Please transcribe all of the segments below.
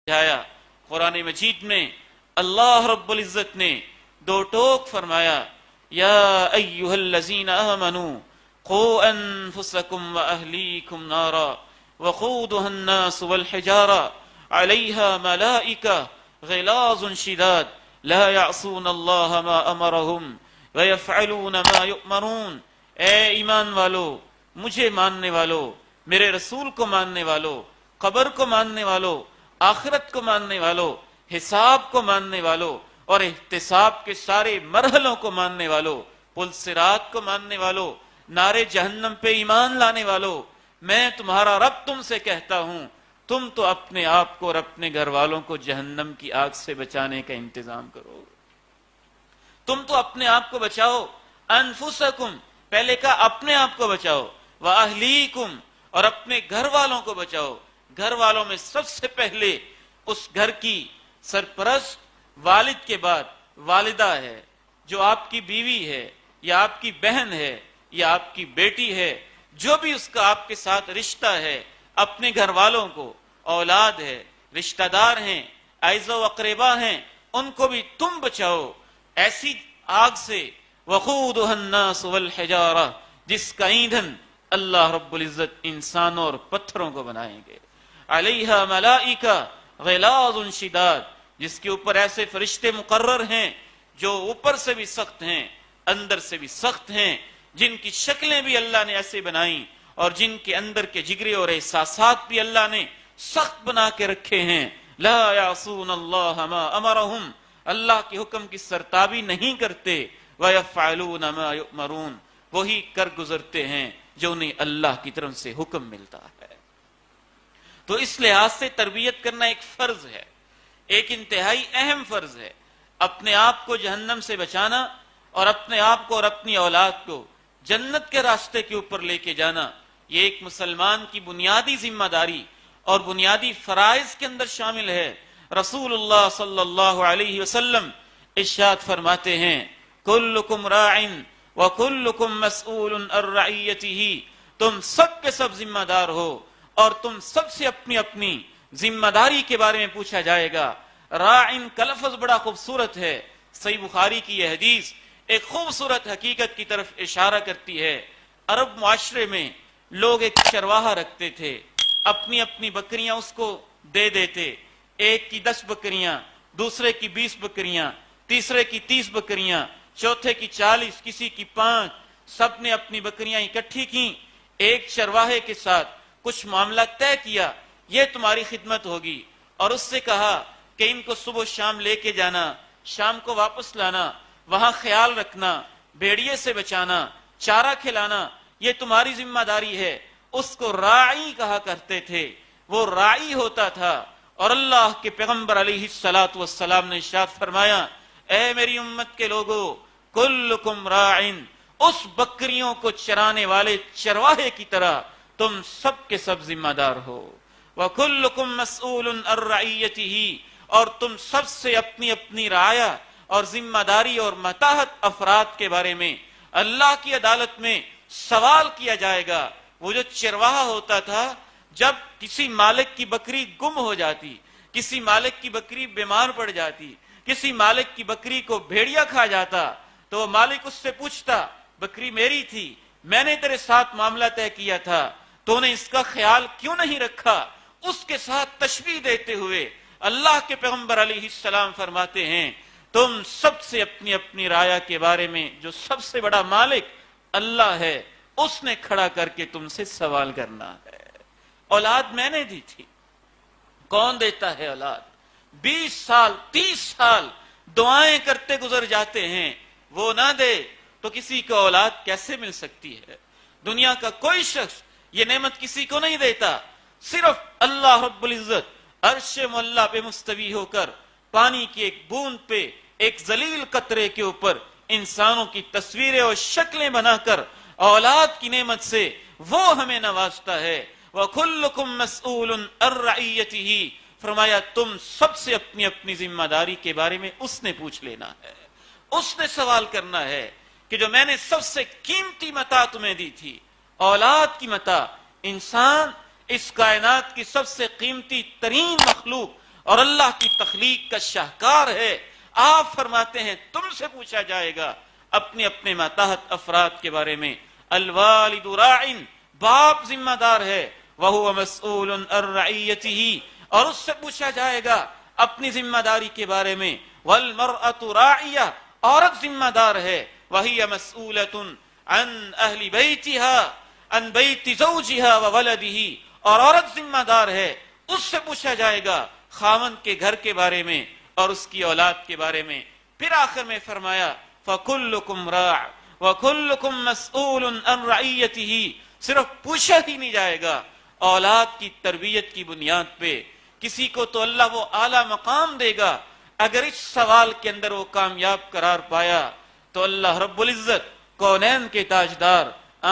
آیا قرآن مجید میں اللہ رب العزت نے دو ٹوک فرمایا، یا ایھا الذین آمنوا قوا انفسکم واہلیکم نارا وقودها الناس والحجارہ علیہا ملائکہ غلاظ شداد لا یعصون اللہ ما امرہم ویفعلون ما یؤمرون۔ اے ایمان والو، مجھے ماننے والو، میرے رسول کو ماننے والو، قبر کو ماننے والو، آخرت کو ماننے والو، حساب کو ماننے والو اور احتساب کے سارے مرحلوں کو ماننے والو، پل صراط کو ماننے والو، نارے جہنم پہ ایمان لانے والو، میں تمہارا رب تم سے کہتا ہوں تم تو اپنے آپ کو اور اپنے گھر والوں کو جہنم کی آگ سے بچانے کا انتظام کرو۔ تم تو اپنے آپ کو بچاؤ، انفسکم پہلے کہا اپنے آپ کو بچاؤ، واہلیکم اور اپنے گھر والوں کو بچاؤ۔ گھر والوں میں سب سے پہلے اس گھر کی سرپرست والد کے بعد والدہ ہے، جو آپ کی بیوی ہے یا آپ کی بہن ہے یا آپ کی بیٹی ہے، جو بھی اس کا آپ کے ساتھ رشتہ ہے، اپنے گھر والوں کو، اولاد ہے، رشتہ دار ہیں، اعزا و اقربا ہیں، ان کو بھی تم بچاؤ ایسی آگ سے، وقودها الناس والحجارہ جس کا ایندھن اللہ رب العزت انسانوں اور پتھروں کو بنائیں گے، علیہا ملائکہ غلاظ شداد جس کے اوپر ایسے فرشتے مقرر ہیں جو اوپر سے بھی سخت ہیں اندر سے بھی سخت ہیں، جن کی شکلیں بھی اللہ نے ایسے بنائیں اور جن کے اندر کے جگرے اور احساسات بھی اللہ نے سخت بنا کے رکھے ہیں۔ لا یعصون اللہ ما امرہم اللہ کے حکم کی سرتابی نہیں کرتے، ویفعلون ما یؤمرون وہی کر گزرتے ہیں جو انہیں اللہ کی طرف سے حکم ملتا ہے۔ تو اس لحاظ سے تربیت کرنا ایک فرض ہے، ایک انتہائی اہم فرض ہے، اپنے آپ کو جہنم سے بچانا اور اپنے آپ کو اور اپنی اولاد کو جنت کے راستے کے اوپر لے کے جانا، یہ ایک مسلمان کی بنیادی ذمہ داری اور بنیادی فرائض کے اندر شامل ہے۔ رسول اللہ صلی اللہ علیہ وسلم ارشاد فرماتے ہیں، کلکم راع وکلکم مسئول عن رعیتہ، تم سب کے سب ذمہ دار ہو اور تم سب سے اپنی اپنی ذمہ داری کے بارے میں پوچھا جائے گا۔ راعن کا لفظ بڑا خوبصورت ہے، صحیح بخاری کی یہ حدیث ایک خوبصورت حقیقت کی طرف اشارہ کرتی ہے۔ عرب معاشرے میں لوگ ایک چرواہا رکھتے تھے، اپنی اپنی بکریاں اس کو دے دیتے، ایک کی 10 بکریاں، دوسرے کی 20 بکریاں، تیسرے کی 30 بکریاں، چوتھے کی 40، کسی کی 5، سب نے اپنی بکریاں اکٹھی کی، ایک چرواہے کے ساتھ کچھ معاملہ طے کیا، یہ تمہاری خدمت ہوگی، اور اس سے کہا کہ ان کو صبح شام لے کے جانا، شام کو واپس لانا، وہاں خیال رکھنا، بھیڑیے سے بچانا، چارہ کھلانا، یہ تمہاری ذمہ داری ہے۔ اس کو راعی کہا کرتے تھے، وہ راعی ہوتا تھا۔ اور اللہ کے پیغمبر علیہ الصلوۃ والسلام نے ارشاد فرمایا، اے میری امت کے لوگو، کلکم راعن، اس بکریوں کو چرانے والے چرواہے کی طرح تم سب کے سب ذمہ دار ہو، وَكُلُّكُمْ مَسْئُولٌ عَن رَعِيَّتِهِ اور تم سب سے اپنی اپنی رعایا اور ذمہ داری اور متاحت افراد کے بارے میں اللہ کی عدالت میں سوال کیا جائے گا۔ وہ جو چرواہا ہوتا تھا، جب کسی مالک کی بکری گم ہو جاتی، کسی مالک کی بکری بیمار پڑ جاتی، کسی مالک کی بکری کو بھیڑیا کھا جاتا، تو وہ مالک اس سے پوچھتا، بکری میری تھی، میں نے تیرے ساتھ معاملہ طے کیا تھا، تو نے اس کا خیال کیوں نہیں رکھا؟ اس کے ساتھ تشبیہ دیتے ہوئے اللہ کے پیغمبر علیہ السلام فرماتے ہیں، تم سب سے اپنی اپنی رعایا کے بارے میں جو سب سے بڑا مالک اللہ ہے، اس نے کھڑا کر کے تم سے سوال کرنا ہے۔ اولاد میں نے دی تھی، کون دیتا ہے اولاد؟ 20 سال 30 سال دعائیں کرتے گزر جاتے ہیں، وہ نہ دے تو کسی کو اولاد کیسے مل سکتی ہے؟ دنیا کا کوئی شخص یہ نعمت کسی کو نہیں دیتا، صرف اللہ رب العزت عرش معلیٰ پہ مستوی ہو کر پانی کی ایک بوند پہ، ایک ذلیل قطرے کے اوپر انسانوں کی تصویریں اور شکلیں بنا کر اولاد کی نعمت سے وہ ہمیں نوازتا ہے۔ وَكُلُّكُمْ مَسْئُولٌ عَن رَعِيَّتِهِ فرمایا تم سب سے اپنی اپنی ذمہ داری کے بارے میں اس نے پوچھ لینا ہے، اس نے سوال کرنا ہے کہ جو میں نے سب سے قیمتی متاع تمہیں دی تھی، اولاد کی متاع، انسان اس کائنات کی سب سے قیمتی ترین مخلوق اور اللہ کی تخلیق کا شاہکار ہے. آپ فرماتے ہیں تم سے پوچھا جائے گا اپنے اپنے ماتحت افراد کے بارے میں. الوالد راعٍ، باپ ذمہ دار ہے. وَهُوَ مَسْئُولٌ عَنْ رَعِيَّتِهِ، اور اس سے پوچھا جائے گا اپنی ذمہ داری کے بارے میں. وَالْمَرْأَةُ رَاعِيَةٌ، عورت ذمہ دار ہے. وَهِيَ مَسْئُولَةٌ عَنْ أَهْلِ بَيْتِهَا عَنْ بَيْتِ زَوْجِهَا وَوَلَدِهِ، اور عورت ذمہ دار ہے، اس سے پوچھا جائے گا خاوند کے گھر کے بارے میں اور اس کی اولاد کے بارے میں. پھر آخر میں فرمایا فَكُلُّكُمْ رَاعٍ وَكُلُّكُمْ مَسْئُولٌ عَنْ رَعِيَّتِهِ. صرف پوچھا ہی نہیں جائے گا اولاد کی تربیت کی بنیاد پہ. کسی کو تو اللہ وہ اعلیٰ مقام دے گا اگر اس سوال کے اندر وہ کامیاب قرار پایا تو اللہ رب العزت کونین کے تاجدار،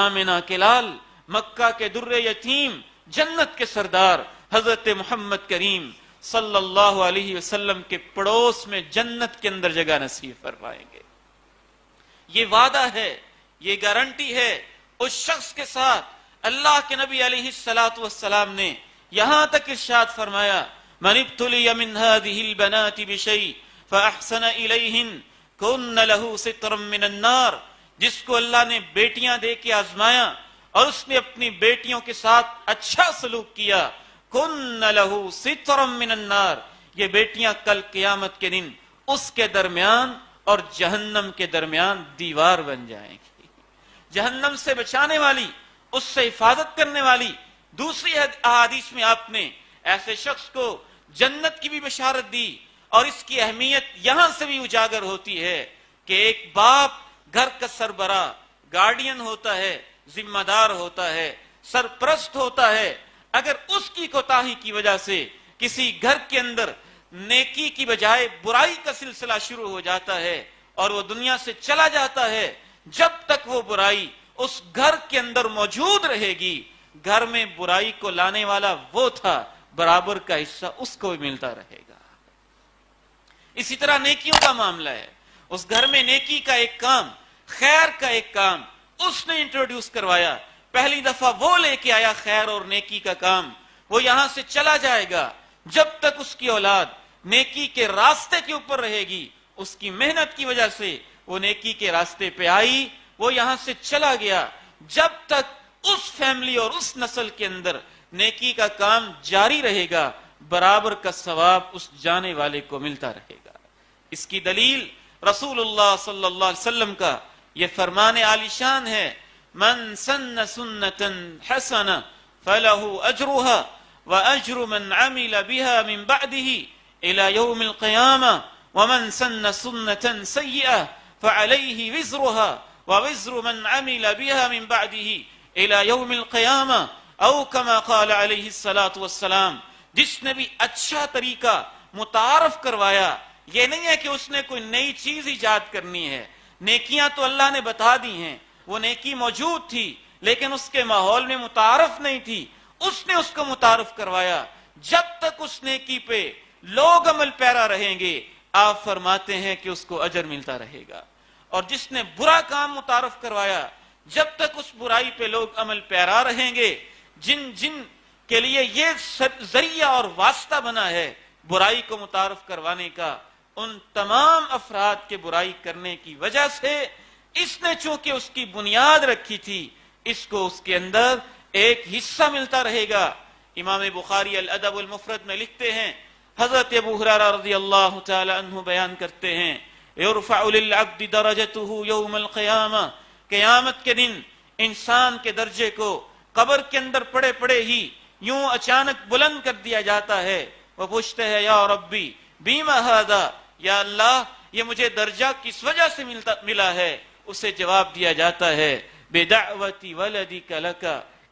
آمنہ کے لال، مکہ کے در یتیم، جنت کے سردار حضرت محمد کریم صلی اللہ علیہ وسلم کے پڑوس میں جنت کے اندر جگہ نصیب فرمائیں گے. یہ وعدہ ہے، یہ گارنٹی ہے اس شخص کے ساتھ. اللہ کے نبی علیہ الصلوۃ والسلام نے یہاں تک ارشاد فرمایا من ابتلی من هذه البنات بشيء فاحسن الیہن کن له سترا من النار. جس کو اللہ نے بیٹیاں دے کے آزمایا اور اس نے اپنی بیٹیوں کے ساتھ اچھا سلوک کیا، کن له سترا من النار، یہ بیٹیاں کل قیامت کے دن اس کے درمیان اور جہنم کے درمیان دیوار بن جائیں گی، جہنم سے بچانے والی، اس سے حفاظت کرنے والی. دوسری احادیث میں آپ نے ایسے شخص کو جنت کی بھی بشارت دی. اور اس کی اہمیت یہاں سے بھی اجاگر ہوتی ہے کہ ایک باپ گھر کا سربراہ، گارڈین ہوتا ہے، ذمہ دار ہوتا ہے، سرپرست ہوتا ہے. اگر اس کی کوتاہی کی وجہ سے کسی گھر کے اندر نیکی کی بجائے برائی کا سلسلہ شروع ہو جاتا ہے اور وہ دنیا سے چلا جاتا ہے، جب تک وہ برائی اس گھر کے اندر موجود رہے گی، گھر میں برائی کو لانے والا وہ تھا، برابر کا حصہ اس کو بھی ملتا رہے گا. اسی طرح نیکیوں کا معاملہ ہے. اس گھر میں نیکی کا ایک کام، خیر کا ایک کام اس نے انٹروڈیوس کروایا. پہلی دفعہ وہ لے کے آیا خیر اور نیکی کا کام. وہ یہاں سے چلا جائے گا جب تک اس کی اولاد نیکی کے راستے کے اوپر رہے گی. اس کی محنت کی وجہ سے وہ نیکی کے راستے پہ آئی، وہ یہاں سے چلا گیا. جب تک اس فیملی اور اس نسل کے اندر نیکی کا کام جاری رہے گا، برابر کا ثواب اس جانے والے کو ملتا رہے گا. اس کی دلیل رسول اللہ صلی اللہ علیہ وسلم کا یہ فرمان عالی شان ہے من سن سنتا حسنہ فلہ اجرها واجر من عمل بها من بعده الى يوم القيامة ومن سن سنة سيئة فعليه وزرها ووزر من عمل بها من بعده الى يوم القيامة او كما قال عليه الصلاة والسلام. جس نے بھی اچھا طریقہ متعارف کروایا، یہ نہیں ہے کہ اس نے کوئی نئی چیز ایجاد کرنی ہے. نیکیاں تو اللہ نے بتا دی ہیں، وہ نیکی موجود تھی لیکن اس کے ماحول میں متعارف نہیں تھی، اس نے اس کو متعارف کروایا. جب تک اس نیکی پہ لوگ عمل پیرا رہیں گے، آپ فرماتے ہیں کہ اس کو اجر ملتا رہے گا. اور جس نے برا کام متعارف کروایا، جب تک اس برائی پہ لوگ عمل پیرا رہیں گے، جن کے لیے یہ ذریعہ اور واسطہ بنا ہے برائی کو متعارف کروانے کا، ان تمام افراد کے برائی کرنے کی وجہ سے اس نے چونکہ اس کی بنیاد رکھی تھی، اس کو اس کے اندر ایک حصہ ملتا رہے گا. امام بخاری الادب المفرد میں لکھتے ہیں، حضرت ابو ہریرہ رضی اللہ تعالی عنہ بیان کرتے ہیں یرفع للعبد درجته یوم القیامہ، قیامت کے دن انسان کے درجے کو قبر کے اندر پڑے پڑے ہی یوں اچانک بلند کر دیا جاتا ہے. وہ پوچھتے ہیں یا ربی بیما ھذا، یا اللہ یہ مجھے درجہ کس وجہ سے ملا ہے؟ اسے جواب دیا جاتا ہے بدعوت ولدک لک،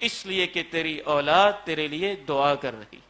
اس لیے کہ تیری اولاد تیرے لیے دعا کر رہی.